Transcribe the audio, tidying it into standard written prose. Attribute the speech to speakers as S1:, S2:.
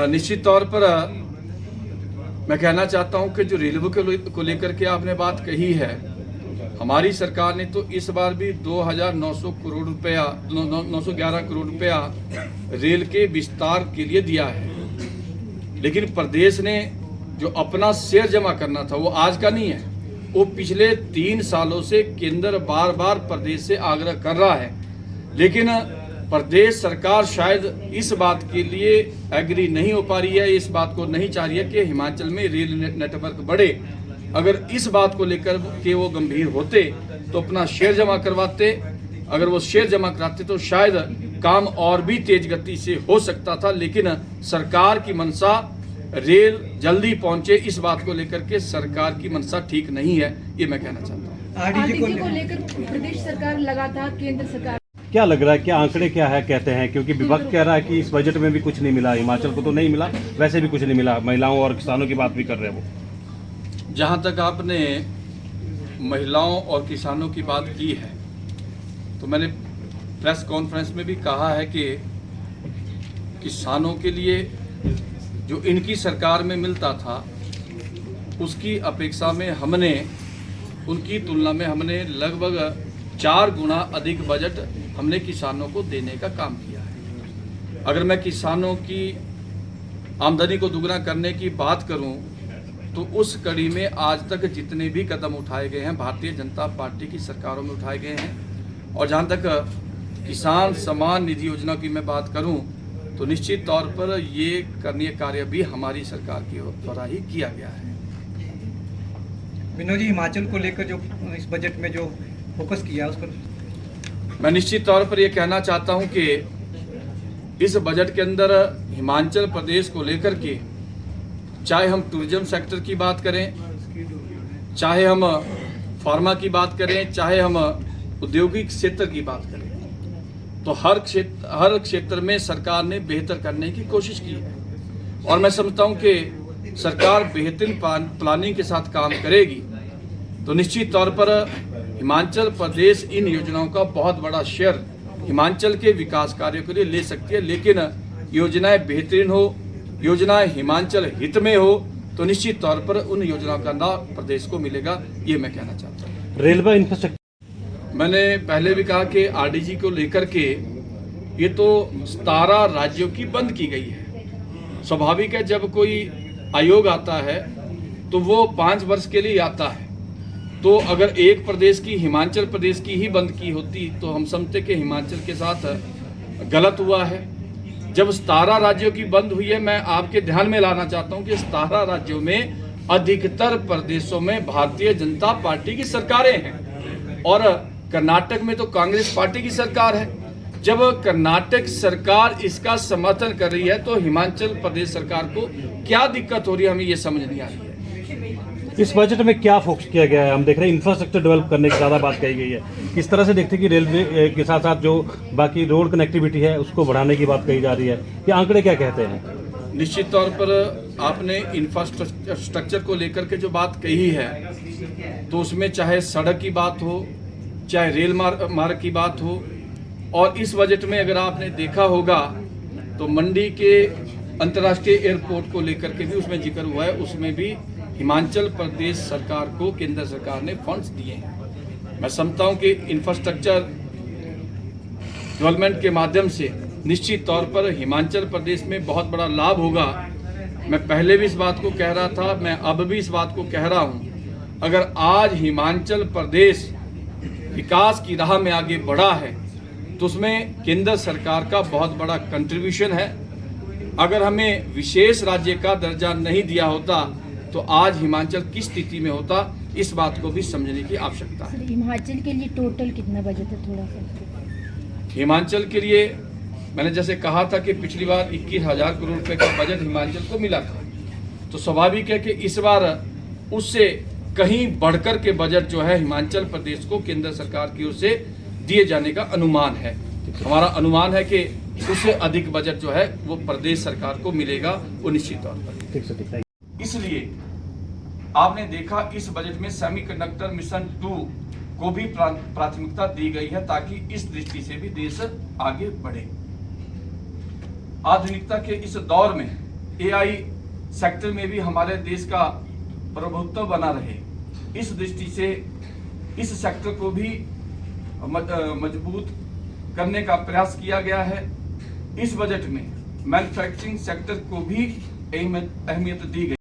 S1: निश्चित तौर पर मैं कहना चाहता हूं कि जो रेलवे को लेकर के आपने बात कही है, हमारी सरकार ने तो इस बार भी 2,900 करोड़ रुपया 911 करोड़ रुपया रेल के विस्तार के लिए दिया है। लेकिन प्रदेश ने जो अपना शेयर जमा करना था वो आज का नहीं है, वो पिछले 3 सालों से केंद्र बार बार प्रदेश से आग्रह कर रहा है। लेकिन प्रदेश सरकार शायद इस बात के लिए एग्री नहीं हो पा रही है, इस बात को नहीं चाह रही है कि हिमाचल में रेल नेटवर्क बढ़े। अगर इस बात को लेकर के वो गंभीर होते तो अपना शेयर जमा करवाते। अगर वो शेयर जमा कराते तो शायद काम और भी तेज गति से हो सकता था। लेकिन सरकार की मंशा रेल जल्दी पहुंचे, इस बात को लेकर के सरकार की मंशा ठीक नहीं है, ये मैं कहना चाहता हूँ।
S2: आरडीजी को लेकर प्रदेश सरकार लगातार केंद्र सरकार
S3: क्या लग रहा है, क्या आंकड़े क्या है कहते हैं, क्योंकि विपक्ष कह रहा है कि इस बजट में भी कुछ नहीं मिला, हिमाचल को तो नहीं मिला, वैसे भी कुछ नहीं मिला, महिलाओं और किसानों की बात भी कर रहे हैं वो।
S1: जहाँ तक आपने महिलाओं और किसानों की बात की है तो मैंने प्रेस कॉन्फ्रेंस में भी कहा है कि किसानों के लिए जो इनकी सरकार में मिलता था उसकी अपेक्षा में हमने उनकी तुलना में हमने लगभग 4 गुना अधिक बजट हमने किसानों को देने का काम किया है। अगर मैं किसानों की आमदनी को दुगना करने की बात करूं तो उस कड़ी में आज तक जितने भी कदम उठाए गए हैं भारतीय जनता पार्टी की सरकारों में उठाए गए हैं। और जहां तक किसान सम्मान निधि योजना की मैं बात करूं तो निश्चित तौर पर ये करणीय कार्य भी हमारी सरकार की द्वारा ही किया गया है।
S2: विनोद जी, हिमाचल को लेकर जो इस बजट में जो फोकस किया उस पर
S1: मैं निश्चित तौर पर ये कहना चाहता हूं कि इस बजट के अंदर हिमाचल प्रदेश को लेकर के चाहे हम टूरिज्म सेक्टर की बात करें, चाहे हम फार्मा की बात करें, चाहे हम औद्योगिक क्षेत्र की बात करें, तो हर क्षेत्र में सरकार ने बेहतर करने की कोशिश की है। और मैं समझता हूं कि सरकार बेहतरीन प्लानिंग के साथ काम करेगी तो निश्चित तौर पर हिमाचल प्रदेश इन योजनाओं का बहुत बड़ा शेयर हिमाचल के विकास कार्यों के लिए ले सकती है। लेकिन योजनाएं बेहतरीन हो, योजनाएं हिमाचल हित में हो तो निश्चित तौर पर उन योजनाओं का लाभ प्रदेश को मिलेगा, ये मैं कहना चाहता हूँ।
S3: रेलवे इंफ्रास्ट्रक्चर,
S1: मैंने पहले भी कहा कि आरडीजी को लेकर के ये तो 17 राज्यों की बंद की गई है। स्वाभाविक है, जब कोई आयोग आता है तो वो 5 वर्ष के लिए आता है। तो अगर एक प्रदेश की हिमाचल प्रदेश की ही बंद की होती तो हम समझते कि हिमाचल के साथ गलत हुआ है। जब 17 राज्यों की बंद हुई है, मैं आपके ध्यान में लाना चाहता हूं कि 17 राज्यों में अधिकतर प्रदेशों में भारतीय जनता पार्टी की सरकारें हैं और कर्नाटक में तो कांग्रेस पार्टी की सरकार है। जब कर्नाटक सरकार इसका समर्थन कर रही है तो हिमाचल प्रदेश सरकार को क्या दिक्कत हो रही है, हमें ये समझ नहीं आ रही है।
S3: इस बजट में क्या फोकस किया गया है? हम देख रहे हैं इंफ्रास्ट्रक्चर डेवलप करने की ज़्यादा बात कही गई है। किस तरह से देखते हैं कि रेलवे के साथ साथ जो बाकी रोड कनेक्टिविटी है उसको बढ़ाने की बात कही जा रही है, ये आंकड़े क्या कहते हैं?
S1: निश्चित तौर पर आपने इंफ्रास्ट्रक्चर को लेकर के जो बात कही है तो उसमें चाहे सड़क की बात हो, चाहे रेल मार्ग की बात हो, और इस बजट में अगर आपने देखा होगा तो मंडी के अंतर्राष्ट्रीय एयरपोर्ट को लेकर के भी उसमें जिक्र हुआ है। उसमें भी हिमाचल प्रदेश सरकार को केंद्र सरकार ने फंड्स दिए हैं। मैं समझता हूं कि इंफ्रास्ट्रक्चर डेवलपमेंट के माध्यम से निश्चित तौर पर हिमाचल प्रदेश में बहुत बड़ा लाभ होगा। मैं पहले भी इस बात को कह रहा था, मैं अब भी इस बात को कह रहा हूं, अगर आज हिमाचल प्रदेश विकास की राह में आगे बढ़ा है तो उसमें केंद्र सरकार का बहुत बड़ा कंट्रीब्यूशन है। अगर हमें विशेष राज्य का दर्जा नहीं दिया होता तो आज हिमाचल किस स्थिति में होता, इस बात को भी समझने की आवश्यकता है।
S4: हिमाचल के लिए टोटल कितना बजट है, थोड़ा सा?
S1: हिमाचल के लिए मैंने जैसे कहा था कि पिछली बार 21,000 करोड़ रुपए का बजट हिमाचल को मिला था, तो स्वाभाविक है कि इस बार उससे कहीं बढ़कर के बजट जो है हिमाचल प्रदेश को केंद्र सरकार की ओर से दिए जाने का अनुमान है। हमारा अनुमान है कि उससे अधिक बजट जो है वो प्रदेश सरकार को मिलेगा, वो निश्चित तौर पर। इसलिए आपने देखा इस बजट में सेमीकंडक्टर मिशन 2 को भी प्राथमिकता दी गई है ताकि इस दृष्टि से भी देश आगे बढ़े। आधुनिकता के इस दौर में एआई सेक्टर में भी हमारे देश का प्रभुत्व बना रहे, इस दृष्टि से इस सेक्टर को भी मजबूत करने का प्रयास किया गया है। इस बजट में मैन्युफैक्चरिंग सेक्टर को भी अहमियत दी गई।